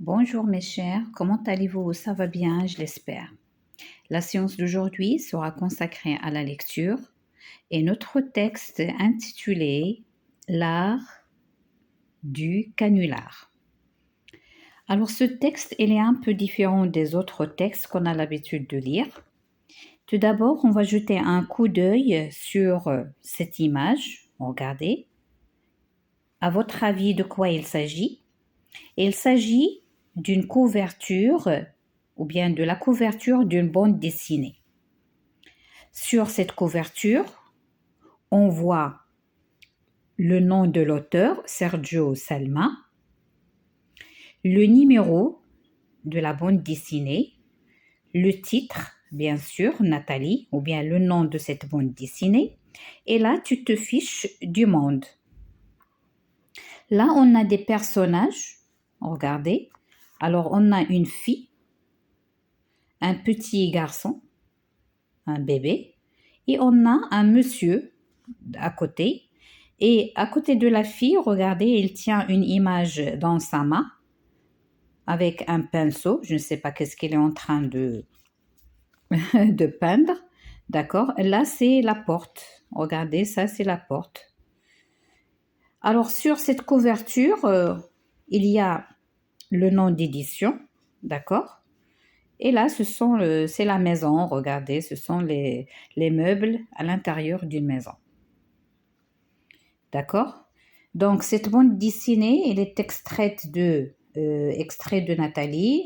Bonjour mes chers, comment allez-vous? Ça va bien, je l'espère. La séance d'aujourd'hui sera consacrée à la lecture et notre texte intitulé L'art du canular. Alors ce texte, il est un peu différent des autres textes qu'on a l'habitude de lire. Tout d'abord, on va jeter un coup d'œil sur cette image. Regardez. À votre avis, de quoi il s'agit? Il s'agit d'une couverture ou bien de la couverture d'une bande dessinée. Sur cette couverture, on voit le nom de l'auteur, Sergio Salma, le numéro de la bande dessinée, le titre, bien sûr, Nathalie, ou bien le nom de cette bande dessinée, et là, tu te fiches du monde. Là, on a des personnages, regardez. Alors, on a une fille, un petit garçon, un bébé, et on a un monsieur à côté. Et à côté de la fille, regardez, il tient une image dans sa main avec un pinceau. Je ne sais pas qu'est-ce qu'il est en train de, de peindre. D'accord? Là, c'est la porte. Regardez, ça, c'est la porte. Alors, sur cette couverture, il y a le nom d'édition. D'accord? Et là, c'est la maison. Regardez, ce sont les meubles à l'intérieur d'une maison. D'accord? Donc, cette bande dessinée, elle est extraite extrait de Nathalie,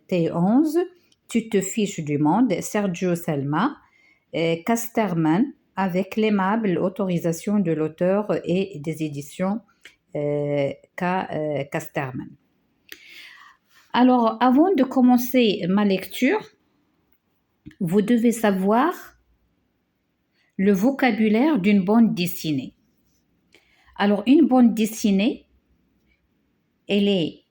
T11, Tu te fiches du monde, Sergio Salma, Casterman, avec l'aimable autorisation de l'auteur et des éditions Casterman. Alors, avant de commencer ma lecture, vous devez savoir le vocabulaire d'une bande dessinée. Alors, une bande dessinée, elle est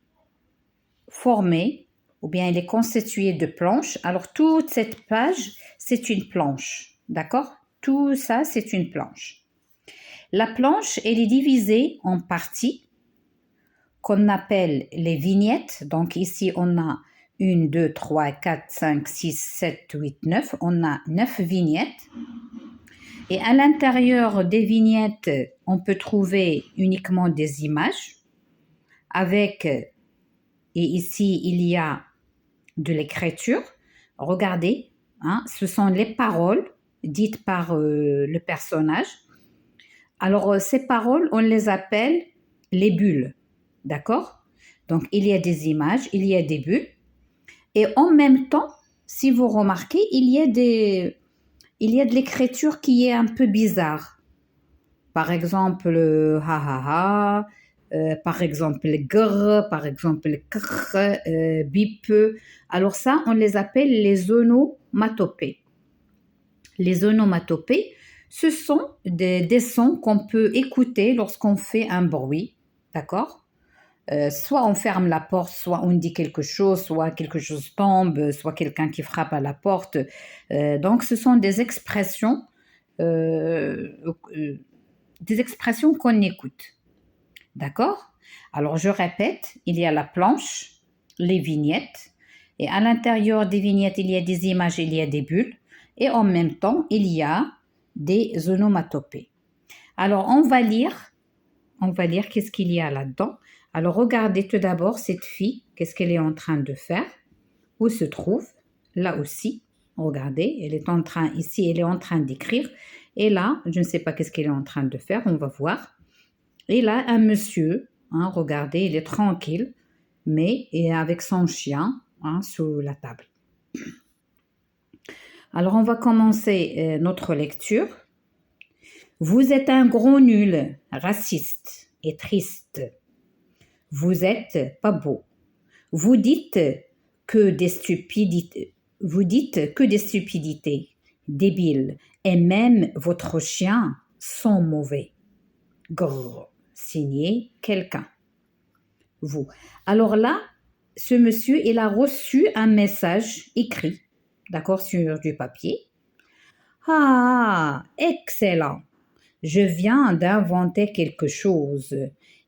formée ou bien elle est constituée de planches. Alors, toute cette page, c'est une planche. D'accord? Tout ça, c'est une planche. La planche, elle est divisée en parties qu'on appelle les vignettes. Donc, ici, on a 1, 2, 3, 4, 5, 6, 7, 8, 9. On a 9 vignettes. Et à l'intérieur des vignettes, on peut trouver uniquement des images avec, et ici, il y a de l'écriture. Regardez, hein, ce sont les paroles dites par le personnage. Alors, ces paroles, on les appelle les bulles, d'accord? Donc, il y a des images, il y a des bulles. Et en même temps, si vous remarquez, il y a de l'écriture qui est un peu bizarre. Par exemple, ha ha ha, par exemple, grr, par exemple, krr, bip. Alors ça, on les appelle les onomatopées. Les onomatopées, ce sont des sons qu'on peut écouter lorsqu'on fait un bruit, d'accord? Soit on ferme la porte, soit on dit quelque chose, soit quelque chose tombe, soit quelqu'un qui frappe à la porte. Donc, ce sont des expressions qu'on écoute. D'accord? Alors, je répète, il y a la planche, les vignettes, et à l'intérieur des vignettes, il y a des images, il y a des bulles, et en même temps, il y a des onomatopées. Alors, on va lire qu'est-ce qu'il y a là-dedans. Alors, regardez tout d'abord cette fille, qu'est-ce qu'elle est en train de faire, où se trouve, là aussi, regardez, elle est en train d'écrire, et là, je ne sais pas qu'est-ce qu'elle est en train de faire, on va voir. Et là, un monsieur, hein, regardez, il est tranquille, mais et avec son chien hein, sous la table. Alors, on va commencer notre lecture. Vous êtes un gros nul, raciste et triste. Vous êtes pas beau. Vous dites que des stupidités. Débiles. Et même votre chien sont mauvais. Grrr. Signé quelqu'un. Vous. Alors là, ce monsieur, il a reçu un message écrit, d'accord, sur du papier. Ah, excellent. Je viens d'inventer quelque chose.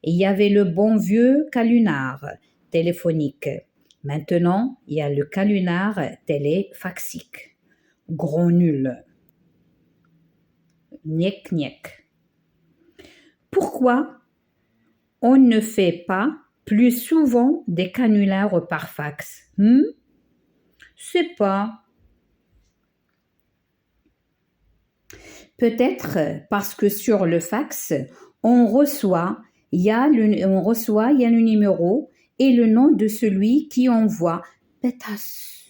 Il y avait le bon vieux canular. téléphonique. Maintenant, il y a le canular téléfaxique. Gros nul. Niek niek. Pourquoi on ne fait pas plus souvent des canulars par fax? C'est pas. Peut-être parce que sur le fax, on reçoit, il y a le numéro et le nom de celui qui envoie. Pétasse,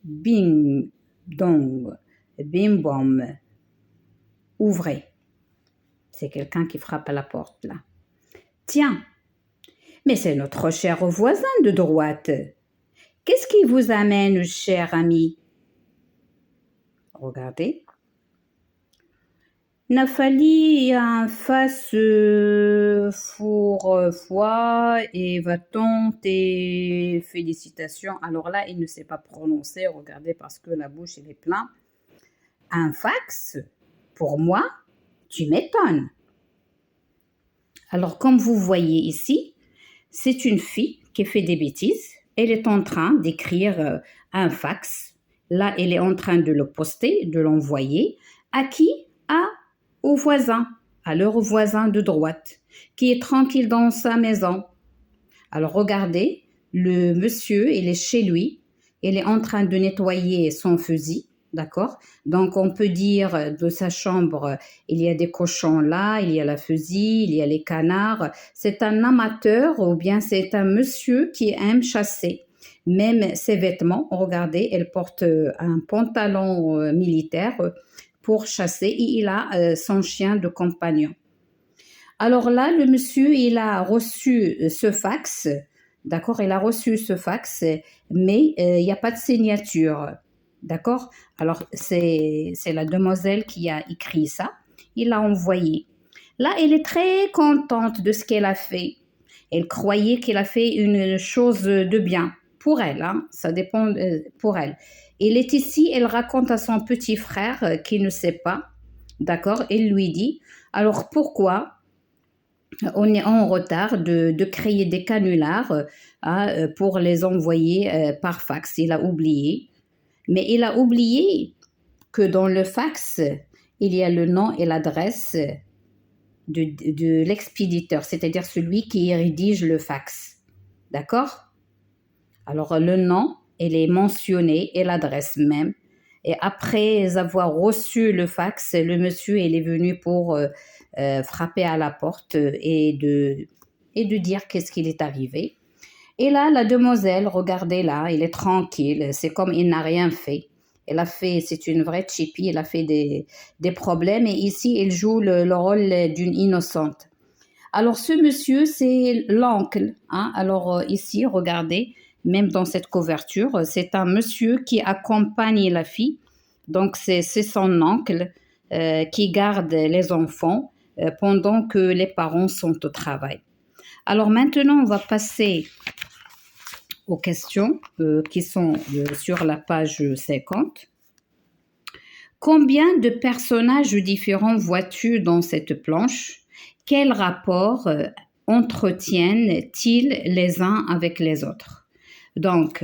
bing, dong, bim bom. Ouvrez. C'est quelqu'un qui frappe à la porte là. Tiens, mais c'est notre cher voisin de droite. Qu'est-ce qui vous amène, cher ami? Regardez. Nathalie en face pour foi et va-t-on tes félicitations. Alors là, il ne sait pas prononcer, regardez, parce que la bouche, elle est pleine. Un fax, pour moi, tu m'étonnes. Alors, comme vous voyez ici, c'est une fille qui fait des bêtises. Elle est en train d'écrire un fax. Là, elle est en train de le poster, de l'envoyer. À qui? Au voisin, à leur voisin de droite, qui est tranquille dans sa maison. Alors regardez, le monsieur, il est chez lui, il est en train de nettoyer son fusil, d'accord? Donc on peut dire de sa chambre, il y a des cochons là, il y a la fusil, il y a les canards. C'est un amateur ou bien c'est un monsieur qui aime chasser. Même ses vêtements, regardez, elle porte un pantalon militaire pour chasser et il a son chien de compagnon. Alors là, le monsieur, il a reçu ce fax, d'accord, il a reçu ce fax, mais il n'y a pas de signature, d'accord. Alors, c'est la demoiselle qui a écrit ça, il l'a envoyé. Là, elle est très contente de ce qu'elle a fait. Elle croyait qu'elle a fait une chose de bien pour elle, hein, ça dépend pour elle. Elle est ici, elle raconte à son petit frère qui ne sait pas, d'accord, elle lui dit, alors pourquoi on est en retard de créer des canulars pour les envoyer par fax. Il a oublié. Mais il a oublié que dans le fax, il y a le nom et l'adresse de l'expéditeur, c'est-à-dire celui qui rédige le fax. D'accord? Alors, le nom, il est mentionné et l'adresse même. Et après avoir reçu le fax, le monsieur, il est venu pour frapper à la porte et de dire qu'est-ce qu'il est arrivé. Et là, la demoiselle, regardez là, il est tranquille, c'est comme il n'a rien fait. Elle a fait, c'est une vraie chippie, elle a fait des problèmes et ici, elle joue le rôle d'une innocente. Alors, ce monsieur, c'est l'oncle. Hein? Alors, ici, regardez, même dans cette couverture, c'est un monsieur qui accompagne la fille. Donc, c'est son oncle qui garde les enfants pendant que les parents sont au travail. Alors, maintenant, on va passer aux questions qui sont sur la page 50. Combien de personnages différents vois-tu dans cette planche? Quel rapport entretiennent-ils les uns avec les autres? Donc,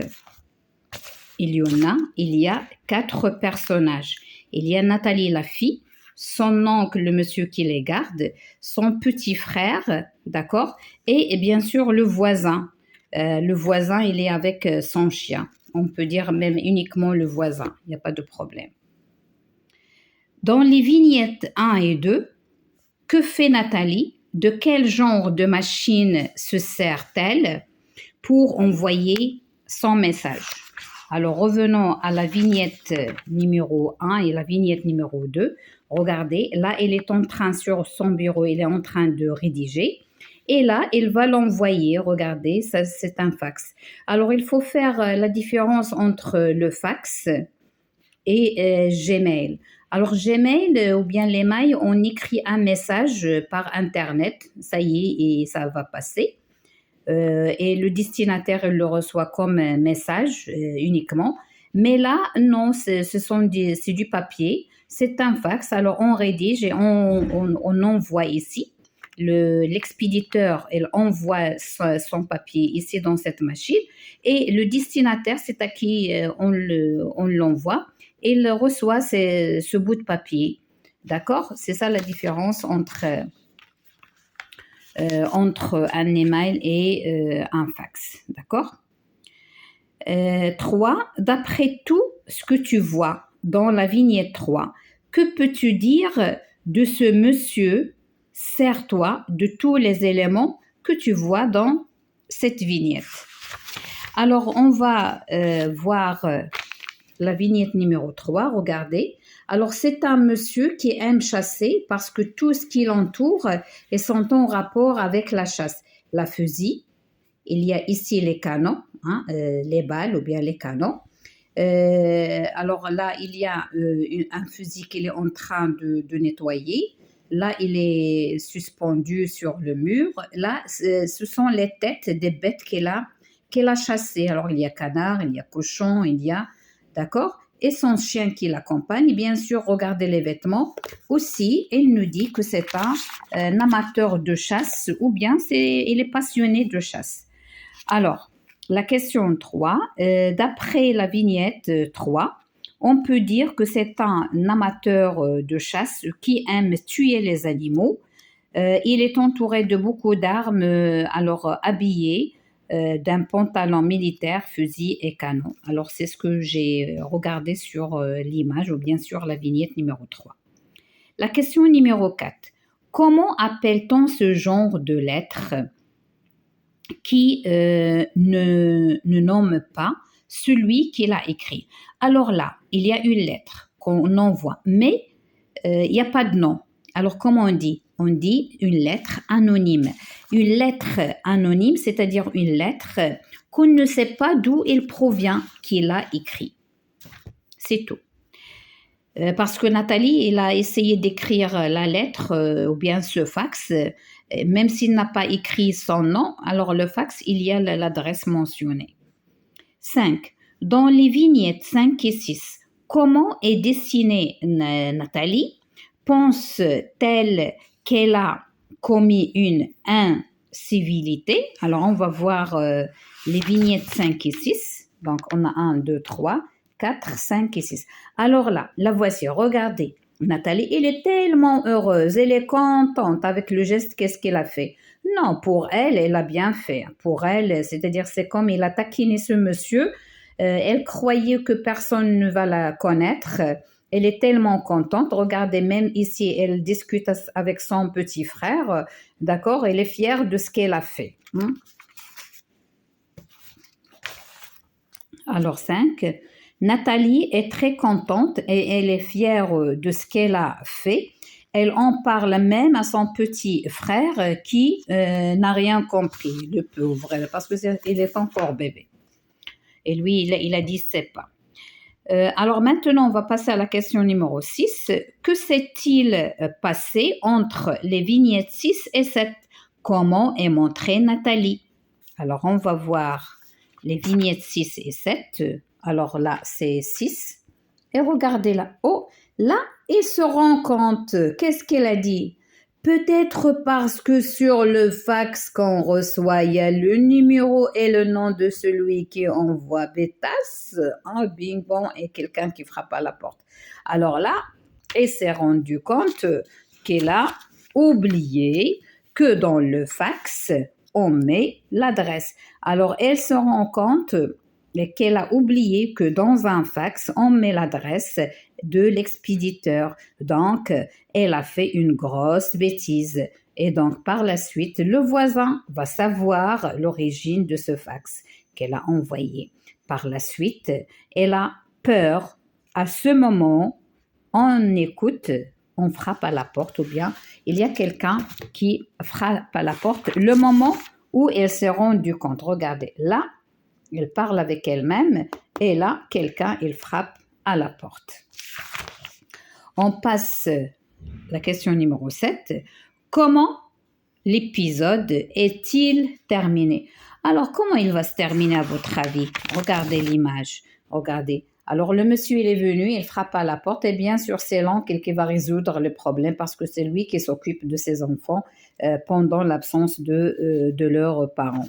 il y a 4 personnages. Il y a Nathalie la fille, son oncle, le monsieur qui les garde, son petit frère, d'accord, et bien sûr le voisin. Le voisin, il est avec son chien. On peut dire même uniquement le voisin, il n'y a pas de problème. Dans les vignettes 1 et 2, que fait Nathalie? De quel genre de machine se sert-elle pour envoyer son message? Alors, revenons à la vignette numéro 1 et la vignette numéro 2. Regardez, là, elle est en train, sur son bureau, elle est en train de rédiger. Et là, elle va l'envoyer. Regardez, ça, c'est un fax. Alors, il faut faire la différence entre le fax et Gmail. Alors, Gmail ou bien l'email, on écrit un message par Internet. Ça y est, et ça va passer. Et le destinataire il le reçoit comme un message uniquement. Mais là, non, c'est du papier, c'est un fax. Alors, on rédige et on envoie ici. l'expéditeur, il envoie son papier ici dans cette machine et le destinataire, c'est à qui on l'envoie, il reçoit ce bout de papier. D'accord? C'est ça la différence entre un email et un fax. D'accord? 3. D'après tout ce que tu vois dans la vignette 3, que peux-tu dire de ce monsieur? Sers-toi de tous les éléments que tu vois dans cette vignette. Alors, on va voir la vignette numéro 3. Regardez. Alors, c'est un monsieur qui aime chasser parce que tout ce qui l'entoure est en rapport avec la chasse. La fusil, il y a ici les canons, les balles ou bien les canons. Alors là, il y a un fusil qu'il est en train de nettoyer. Là, il est suspendu sur le mur. Là, ce sont les têtes des bêtes qu'elle a chassées. Alors, il y a canard, il y a cochon, il y a... D'accord? Et son chien qui l'accompagne. Bien sûr, regardez les vêtements. Aussi, il nous dit que c'est un amateur de chasse ou bien il est passionné de chasse. Alors, la question 3, d'après la vignette 3, on peut dire que c'est un amateur de chasse qui aime tuer les animaux. Il est entouré de beaucoup d'armes, alors habillé d'un pantalon militaire, fusil et canon. Alors, c'est ce que j'ai regardé sur l'image ou bien sûr la vignette numéro 3. La question numéro 4. Comment appelle-t-on ce genre de lettres qui ne nomme pas celui qui l'a écrit? Alors là, il y a une lettre qu'on envoie, mais il n'y a pas de nom. Alors, comment on dit? On dit une lettre anonyme. Une lettre anonyme, c'est-à-dire une lettre qu'on ne sait pas d'où elle provient, qui l'a écrit. C'est tout. Parce que Nathalie, elle a essayé d'écrire la lettre ou bien ce fax, même s'il n'a pas écrit son nom, alors le fax, il y a l'adresse mentionnée. 5. Dans les vignettes 5 et 6, comment est dessinée Nathalie? Pense-t-elle qu'elle a commis une incivilité? Alors, on va voir les vignettes 5 et 6. Donc, on a 1, 2, 3, 4, 5 et 6. Alors là, la voici, regardez. Nathalie, elle est tellement heureuse, elle est contente avec le geste, qu'est-ce qu'elle a fait? Non, pour elle, elle a bien fait. Pour elle, c'est-à-dire c'est comme il a taquiné ce monsieur, elle croyait que personne ne va la connaître. Elle est tellement contente. Regardez, même ici, elle discute avec son petit frère. D'accord? Elle est fière de ce qu'elle a fait. Alors, 5. Nathalie est très contente et elle est fière de ce qu'elle a fait. Elle en parle même à son petit frère qui n'a rien compris, le pauvre, parce qu'il est encore bébé. Et lui, il a 17 ans. Alors maintenant, on va passer à la question numéro 6. Que s'est-il passé entre les vignettes 6 et 7? Comment est montrée Nathalie? Alors, on va voir les vignettes 6 et 7. Alors là, c'est 6. Et regardez là. Oh, là, il se rend compte. Qu'est-ce qu'elle a dit? Peut-être parce que sur le fax qu'on reçoit, il y a le numéro et le nom de celui qui envoie Bétas. Bing bong, et quelqu'un qui frappe à la porte. Alors là, elle s'est rendue compte qu'elle a oublié que dans le fax, on met l'adresse. Alors, elle se rend compte qu'elle a oublié que dans un fax, on met l'adresse de l'expéditeur. Donc, elle a fait une grosse bêtise. Et donc, par la suite, le voisin va savoir l'origine de ce fax qu'elle a envoyé. Par la suite, elle a peur. À ce moment, on écoute, on frappe à la porte ou bien il y a quelqu'un qui frappe à la porte. Le moment où elle s'est rendue compte, regardez, là, elle parle avec elle-même et là, quelqu'un, il frappe à la porte. On passe à la question numéro 7. Comment l'épisode est-il terminé? Alors, comment il va se terminer à votre avis? Regardez l'image. Regardez. Alors, le monsieur, il est venu, il frappe à la porte et bien sûr, c'est l'oncle qui va résoudre le problème parce que c'est lui qui s'occupe de ses enfants. pendant l'absence de leurs parents.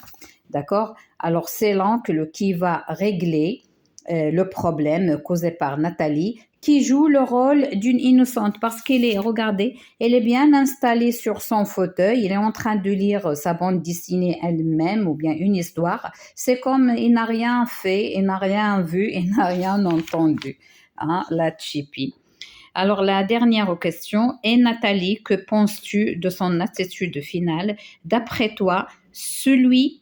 D'accord? Alors, c'est l'oncle qui va régler le problème causé par Nathalie, qui joue le rôle d'une innocente parce regardez, elle est bien installée sur son fauteuil, il est en train de lire sa bande dessinée elle-même ou bien une histoire. C'est comme il n'a rien fait, il n'a rien vu, il n'a rien entendu. Hein, la chippie. Alors, la dernière question est, Nathalie, que penses-tu de son attitude finale? D'après toi, cela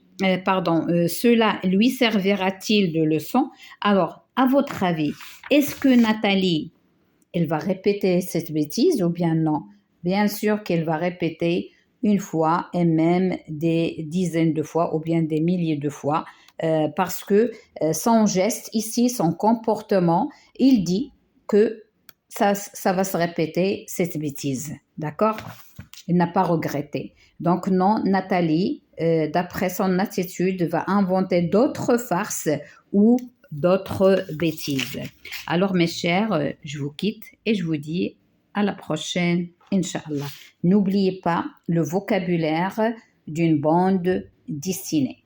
lui servira-t-il de leçon? Alors, à votre avis, est-ce que Nathalie, elle va répéter cette bêtise ou bien non? Bien sûr qu'elle va répéter une fois et même des dizaines de fois ou bien des milliers de fois parce que son geste ici, son comportement, il dit que ça va se répéter cette bêtise. D'accord? Il n'a pas regretté. Donc non, Nathalie, d'après son attitude, va inventer d'autres farces ou d'autres bêtises. Alors mes chers, je vous quitte et je vous dis à la prochaine, Inch'Allah. N'oubliez pas le vocabulaire d'une bande dessinée.